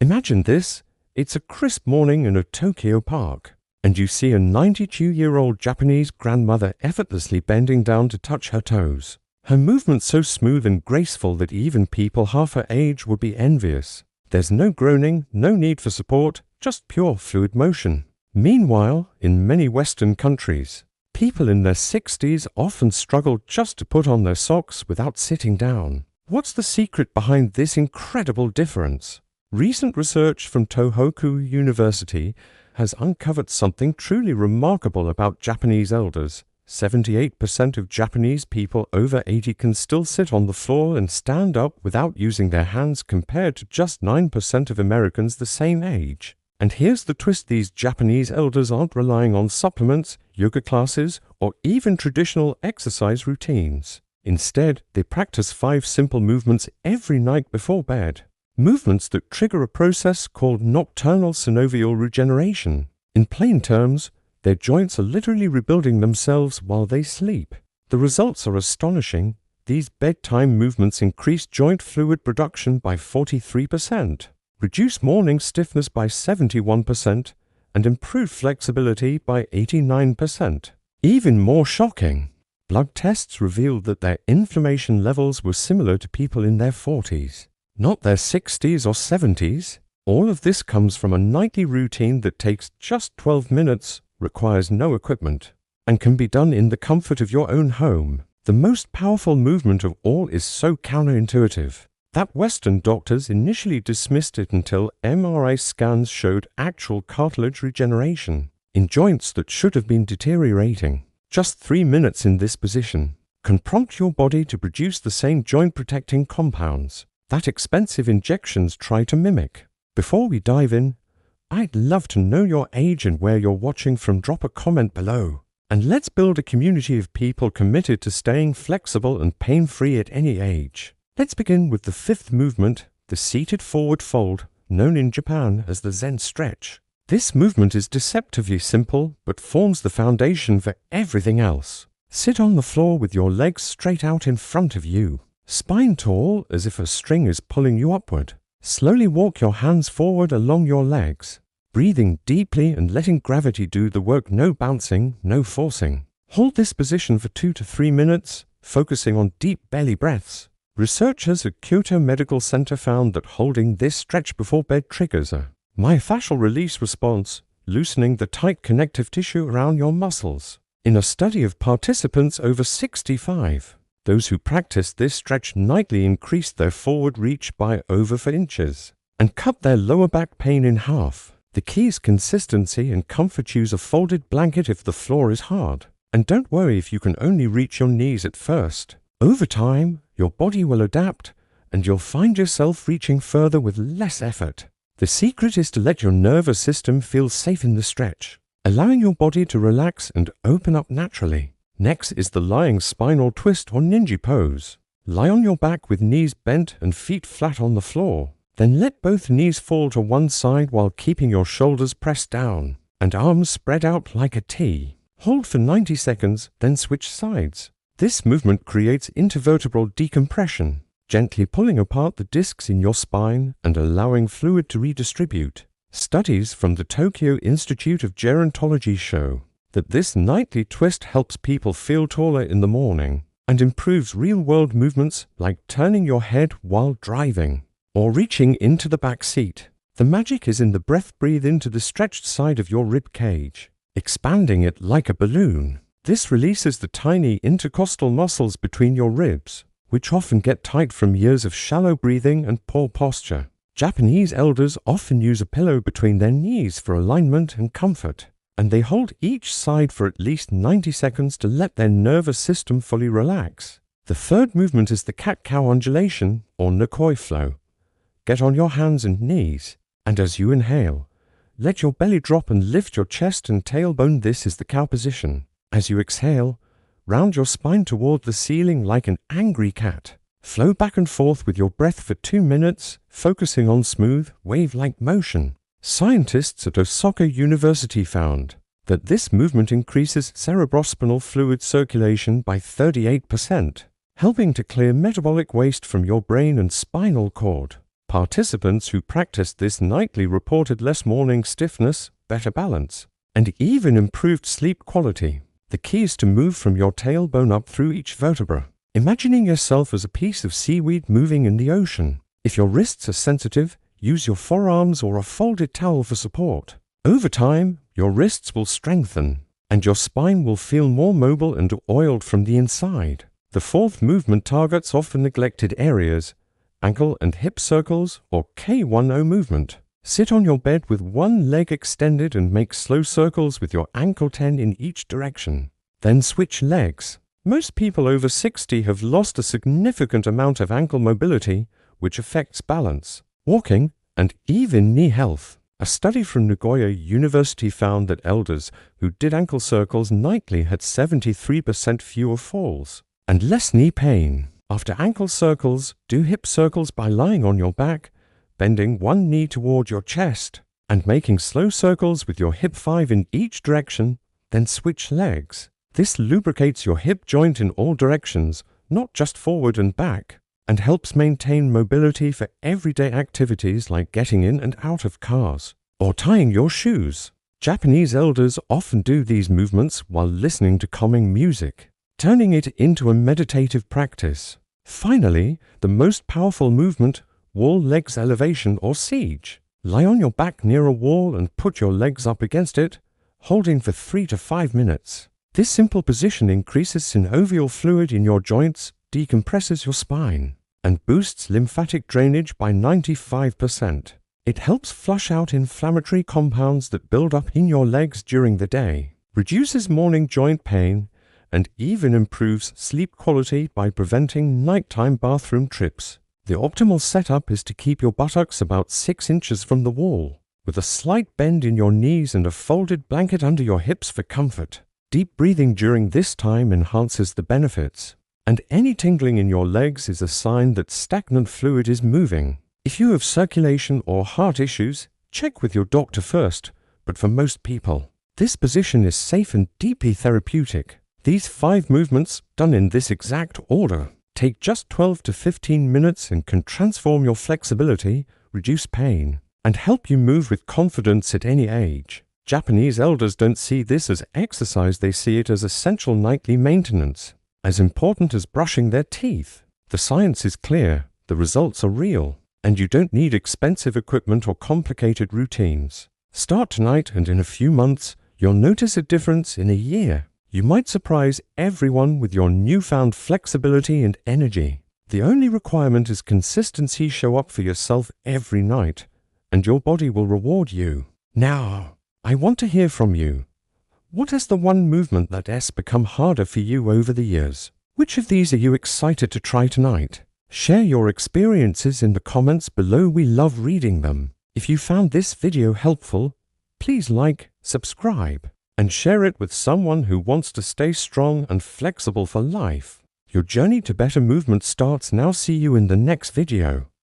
Imagine this. It's a crisp morning in a Tokyo park, and you see a 92-year-old Japanese grandmother effortlessly bending down to touch her toes. Her movements so smooth and graceful that even people half her age would be envious. There's no groaning, no need for support, just pure fluid motion. Meanwhile, in many Western countries, people in their 60s often struggle just to put on their socks without sitting down. What's the secret behind this incredible difference? Recent research from Tohoku University has uncovered something truly remarkable about Japanese elders. 78% of Japanese people over 80 can still sit on the floor and stand up without using their hands, compared to just 9% of Americans the same age. And here's the twist: these Japanese elders aren't relying on supplements, yoga classes, or even traditional exercise routines. Instead, they practice 5 simple movements every night before bed. Movements that trigger a process called nocturnal synovial regeneration. In plain terms, their joints are literally rebuilding themselves while they sleep. The results are astonishing. These bedtime movements increase joint fluid production by 43%, reduce morning stiffness by 71%, and improve flexibility by 89%. Even more shocking, blood tests revealed that their inflammation levels were similar to people in their 40s, not their 60s or 70s. All of this comes from a nightly routine that takes just 12 minutes, requires no equipment, and can be done in the comfort of your own home. The most powerful movement of all is so counterintuitive that Western doctors initially dismissed it until MRI scans showed actual cartilage regeneration in joints that should have been deteriorating. Just 3 minutes in this position can prompt your body to produce the same joint-protecting compounds that expensive injections try to mimic. Before we dive in, I'd love to know your age and where you're watching from. Drop a comment below. And let's build a community of people committed to staying flexible and pain-free at any age. Let's begin with the 5th movement, the seated forward fold, known in Japan as the Zen Stretch. This movement is deceptively simple, but forms the foundation for everything else. Sit on the floor with your legs straight out in front of you, spine tall as if a string is pulling you upward. Slowly walk your hands forward along your legs, breathing deeply and letting gravity do the work. No bouncing, no forcing. Hold this position for 2 to 3 minutes, focusing on deep belly breaths. Researchers at Kyoto Medical Center found that holding this stretch before bed triggers a myofascial release response, loosening the tight connective tissue around your muscles. In a study of participants over 65, those who practiced this stretch nightly increased their forward reach by over 4 inches and cut their lower back pain in half. The key is consistency and comfort. Use a folded blanket if the floor is hard. And don't worry if you can only reach your knees at first. Over time, your body will adapt and you'll find yourself reaching further with less effort. The secret is to let your nervous system feel safe in the stretch, allowing your body to relax and open up naturally. Next is the lying spinal twist or ninja pose. Lie on your back with knees bent and feet flat on the floor. Then let both knees fall to one side while keeping your shoulders pressed down and arms spread out like a T. Hold for 90 seconds, then switch sides. This movement creates intervertebral decompression, gently pulling apart the discs in your spine and allowing fluid to redistribute. Studies from the Tokyo Institute of Gerontology show that this nightly twist helps people feel taller in the morning and improves real-world movements like turning your head while driving or reaching into the back seat. The magic is in the breath. Breathe into the stretched side of your rib cage, expanding it like a balloon. This releases the tiny intercostal muscles between your ribs, which often get tight from years of shallow breathing and poor posture. Japanese elders often use a pillow between their knees for alignment and comfort, and they hold each side for at least 90 seconds to let their nervous system fully relax. The 3rd movement is the cat-cow undulation or Nikoi flow. Get on your hands and knees, and as you inhale, let your belly drop and lift your chest and tailbone. This is the cow position. As you exhale, round your spine toward the ceiling like an angry cat. Flow back and forth with your breath for 2 minutes, focusing on smooth, wave-like motion. Scientists at Osaka University found that this movement increases cerebrospinal fluid circulation by 38%, helping to clear metabolic waste from your brain and spinal cord. Participants who practiced this nightly reported less morning stiffness, better balance, and even improved sleep quality. The key is to move from your tailbone up through each vertebra, imagining yourself as a piece of seaweed moving in the ocean. If your wrists are sensitive, use your forearms or a folded towel for support. Over time, your wrists will strengthen, and your spine will feel more mobile and oiled from the inside. The fourth movement targets often neglected areas: ankle and hip circles, or K10 movement. Sit on your bed with one leg extended and make slow circles with your ankle 10 in each direction. Then switch legs. Most people over 60 have lost a significant amount of ankle mobility, which affects balance, walking, and even knee health. A study from Nagoya University found that elders who did ankle circles nightly had 73% fewer falls and less knee pain. After ankle circles, do hip circles by lying on your back, bending one knee toward your chest, and making slow circles with your hip 5 in each direction, then switch legs. This lubricates your hip joint in all directions, not just forward and back, and helps maintain mobility for everyday activities like getting in and out of cars or tying your shoes. Japanese elders often do these movements while listening to calming music, turning it into a meditative practice. Finally, the most powerful movement, wall legs elevation or siege. Lie on your back near a wall and put your legs up against it, holding for 3 to 5 minutes. This simple position increases synovial fluid in your joints, decompresses your spine, and boosts lymphatic drainage by 95%. It helps flush out inflammatory compounds that build up in your legs during the day, reduces morning joint pain, and even improves sleep quality by preventing nighttime bathroom trips. The optimal setup is to keep your buttocks about 6 inches from the wall, with a slight bend in your knees and a folded blanket under your hips for comfort. Deep breathing during this time enhances the benefits, and any tingling in your legs is a sign that stagnant fluid is moving. If you have circulation or heart issues, check with your doctor first, but for most people, this position is safe and deeply therapeutic. These 5 movements, done in this exact order, take just 12 to 15 minutes and can transform your flexibility, reduce pain, and help you move with confidence at any age. Japanese elders don't see this as exercise, they see it as essential nightly maintenance, as important as brushing their teeth. The science is clear, the results are real, and you don't need expensive equipment or complicated routines. Start tonight, and in a few months, you'll notice a difference in a year. You might surprise everyone with your newfound flexibility and energy. The only requirement is consistency. Show up for yourself every night, and your body will reward you. Now, I want to hear from you. What is the one movement that has become harder for you over the years? Which of these are you excited to try tonight? Share your experiences in the comments below. We love reading them. If you found this video helpful, please like, subscribe, and share it with someone who wants to stay strong and flexible for life. Your journey to better movement starts now. See you in the next video.